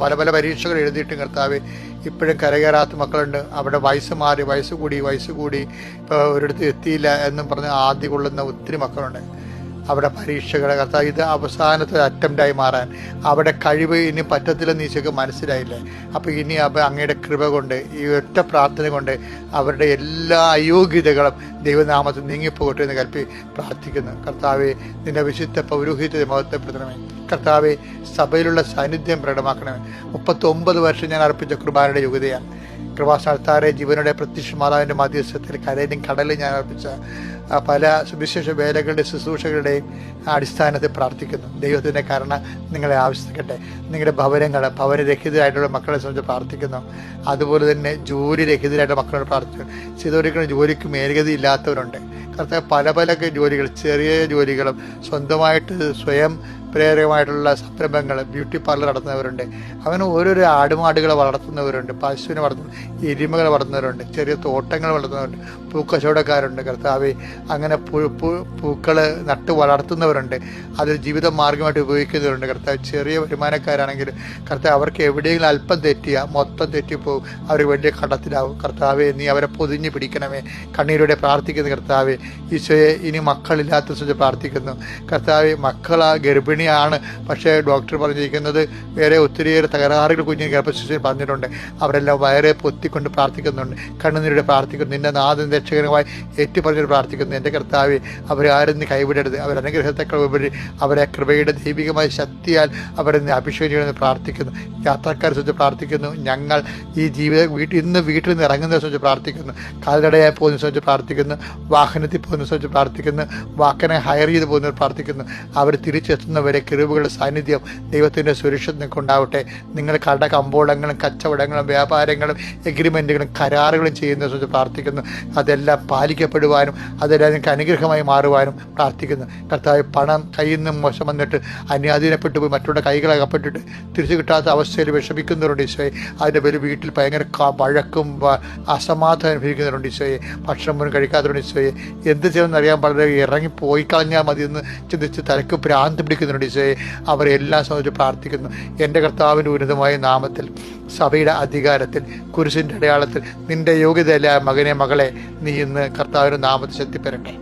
പല പല പരീക്ഷകൾ എഴുതിയിട്ടും കർത്താവെ ഇപ്പോഴും കരകയറാത്ത മക്കളുണ്ട്. അവിടെ വയസ്സ് മാറി, വയസ്സ് കൂടി ഇപ്പോൾ ഒരിടത്ത് എത്തിയില്ല എന്നും പറഞ്ഞ് ആദ്യ കൊള്ളുന്ന ഒത്തിരി മക്കളുണ്ട്. അവിടെ പരീക്ഷകളെ കർത്താവ് ഇത് അവസാനത്തെ അറ്റംപ്റ്റായി മാറാൻ അവിടെ കഴിവ് ഇനി പറ്റത്തില്ലെന്ന് ഈശോയ്ക്ക് മനസ്സിലായില്ലേ. അപ്പോൾ ഇനി അങ്ങയുടെ കൃപ കൊണ്ട് ഈ ഒറ്റ പ്രാർത്ഥന കൊണ്ട് അവരുടെ എല്ലാ അയോഗ്യതകളും ദൈവനാമത്തിൽ നീങ്ങിപ്പോകട്ടെ എന്ന് പ്രാർത്ഥിക്കുന്നു. കർത്താവെ, നിന്റെ വിശുദ്ധ പൗരോഹിത്യത്തെ മഹത്വപ്പെടുത്തണമേ. കർത്താവെ, സഭയിലുള്ള സാന്നിധ്യം പ്രകടമാക്കണമേ. 39 വർഷം ഞാൻ അർപ്പിച്ച കുർബാനയുടെ യോഗ്യതയാണ്. കൃപാസ്ഥാനത്താറെ ജീവനുടെ പ്രത്യക്ഷ മാതാവിൻ്റെ മധ്യസ്ഥത്തിൽ കരയിലും കടലിൽ ഞാൻ അർപ്പിച്ച പല സുവിശേഷ വേലകളുടെ ശുശ്രൂഷകളുടെയും അടിസ്ഥാനത്തിൽ പ്രാർത്ഥിക്കുന്നു. ദൈവത്തിൻ്റെ കാരണം നിങ്ങളെ ആവശ്യിക്കട്ടെ. നിങ്ങളുടെ ഭവനരഹിതരായിട്ടുള്ള മക്കളെ സംബന്ധിച്ച് പ്രാർത്ഥിക്കുന്നു. അതുപോലെ തന്നെ ജോലി രഹിതരായിട്ടുള്ള മക്കളോട് പ്രാർത്ഥിക്കുന്നു. ചിലവരിക്കുന്ന ജോലിക്ക് മേൽഗതി ഇല്ലാത്തവരുണ്ട്. കർത്താവ് പല പല ജോലികൾ, ചെറിയ ജോലികളും സ്വന്തമായിട്ട് സ്വയം പ്രേരകമായിട്ടുള്ള സംരംഭങ്ങൾ, ബ്യൂട്ടി പാർലർ നടത്തുന്നവരുണ്ട്. അങ്ങനെ ഓരോരോ ആടുമാടുകളെ വളർത്തുന്നവരുണ്ട്, പശുവിനെ വളർത്തുന്ന, എരുമകളെ വളർത്തുന്നവരുണ്ട്, ചെറിയ തോട്ടങ്ങൾ വളർത്തുന്നവരുണ്ട്, പൂക്കച്ചവടക്കാരുണ്ട്. കർത്താവെ, അങ്ങനെ പൂക്കൾ നട്ട് വളർത്തുന്നവരുണ്ട്, അത് ജീവിത മാർഗമായിട്ട് ഉപയോഗിക്കുന്നവരുണ്ട്. കർത്താവ്, ചെറിയ വരുമാനക്കാരാണെങ്കിൽ കർത്താവ് അവർക്ക് എവിടെയെങ്കിലും അല്പം തെറ്റിയാൽ മൊത്തം തെറ്റിപ്പോവും, അവർ വലിയ കടത്തിലാവും. കർത്താവെ, നീ അവരെ പൊതിഞ്ഞ് പിടിക്കണമേ. കണ്ണീരോടെ പ്രാർത്ഥിക്കുന്നു. കർത്താവെ, ഈശോയെ, ഇനി മക്കളില്ലാത്ത സ്ഥിതി പ്രാർത്ഥിക്കുന്നു. കർത്താവെ, മക്കളാ ഗർഭിണിയാണ്, പക്ഷേ ഡോക്ടർ പറഞ്ഞിരിക്കുന്നത് വേറെ ഒത്തിരിയേറെ തകരാറുകൾ കുഞ്ഞിന് ഗർഭശിശുവിൽ പറഞ്ഞിട്ടുണ്ട്. അവരെല്ലാം വയറെ പൊത്തിക്കൊണ്ട് പ്രാർത്ഥിക്കുന്നുണ്ട്, കണ്ണുനീരോടെ പ്രാർത്ഥിക്കുന്നു. നിന്റെ നാഥൻ രക്ഷകനുമായി ഏറ്റുപറഞ്ഞിട്ട് പ്രാർത്ഥിക്കുന്നു. എൻ്റെ കർത്താവെ, അവരെ ആരും നീ കൈവിടരുത്. അവർ അനുഗ്രഹത്തേക്കാൾ ഉപരി അവരെ കൃപയുടെ ദൈവികമായ ശക്തിയാൽ അവരെ അഭിഷേകം ചെയ്യണമെന്ന് പ്രാർത്ഥിക്കുന്നു. യാത്രക്കാരെ സംബന്ധിച്ച് പ്രാർത്ഥിക്കുന്നു. ഞങ്ങൾ ഈ ഇന്ന് വീട്ടിൽ നിന്ന് ഇറങ്ങുന്നതിനെ സംബന്ധിച്ച് പ്രാർത്ഥിക്കുന്നു. കാൽനടയായി പോകുന്നതിനെ സംബന്ധിച്ച് പ്രാർത്ഥിക്കുന്നു. വാഹനത്തിൽ പോകുന്നതിനെ സംബന്ധിച്ച് പ്രാർത്ഥിക്കുന്നു. വാഹനം ഹയർ ചെയ്ത് പോകുന്നവർ പ്രാർത്ഥിക്കുന്നു. അവർ തിരിച്ചെത്തുന്നവരെ കിരുവുകളുടെ സാന്നിധ്യം, ദൈവത്തിൻ്റെ സുരക്ഷിതം ഉണ്ടാവട്ടെ. നിങ്ങൾ കമ്പോളങ്ങളും കച്ചവടങ്ങളും വ്യാപാരങ്ങളും എഗ്രിമെൻറ്റുകളും കരാറുകളും ചെയ്യുന്നതിനെ സംബന്ധിച്ച് പ്രാർത്ഥിക്കുന്നു. അതെല്ലാം പാലിക്കപ്പെടുവാനും അതെല്ലാം നിങ്ങൾക്ക് അനുഗ്രഹമായി മാറുവാനും പ്രാർത്ഥിക്കുന്നു. കർത്താവ്, പണം കയ്യിൽ നിന്നും മോശം വന്നിട്ട് അന്യാധീനപ്പെട്ടു പോയി മറ്റുള്ള കൈകളകപ്പെട്ടിട്ട് തിരിച്ചു കിട്ടാത്ത അവസ്ഥയിൽ വിഷമിക്കുന്നവരുണ്ട് ഈശോയെ. അതിൻ്റെ പേര് വീട്ടിൽ ഭയങ്കര വഴക്കും അസമാധാനം അനുഭവിക്കുന്നവരുണ്ട് ഈശോയെ. ഭക്ഷണം പോലും കഴിക്കാത്തവരുണ്ട് ഈശോയെ. എന്ത് ചെയ്യുമെന്ന് അറിയാൻ വളരെ ഇറങ്ങി പോയി കളഞ്ഞാൽ മതി എന്ന് ചിന്തിച്ച് തലക്ക് ഭ്രാന്ത് പിടിക്കുന്നുണ്ട് ഈശോയെ. അവരെല്ലാം സംബന്ധിച്ച് പ്രാർത്ഥിക്കുന്നു. എൻ്റെ കർത്താവിൻ്റെ ഉന്നതമായ നാമത്തിൽ, സഭയുടെ അധികാരത്തിൽ, കുരിശിൻ്റെ അടയാളത്തിൽ നിൻ്റെ യോഗ്യതയല്ല മകനെ മകളെ നീ ഇന്ന് കർത്താവിൻ്റെ നാമത്തിൽ ശക്തിപ്പെടട്ടെ.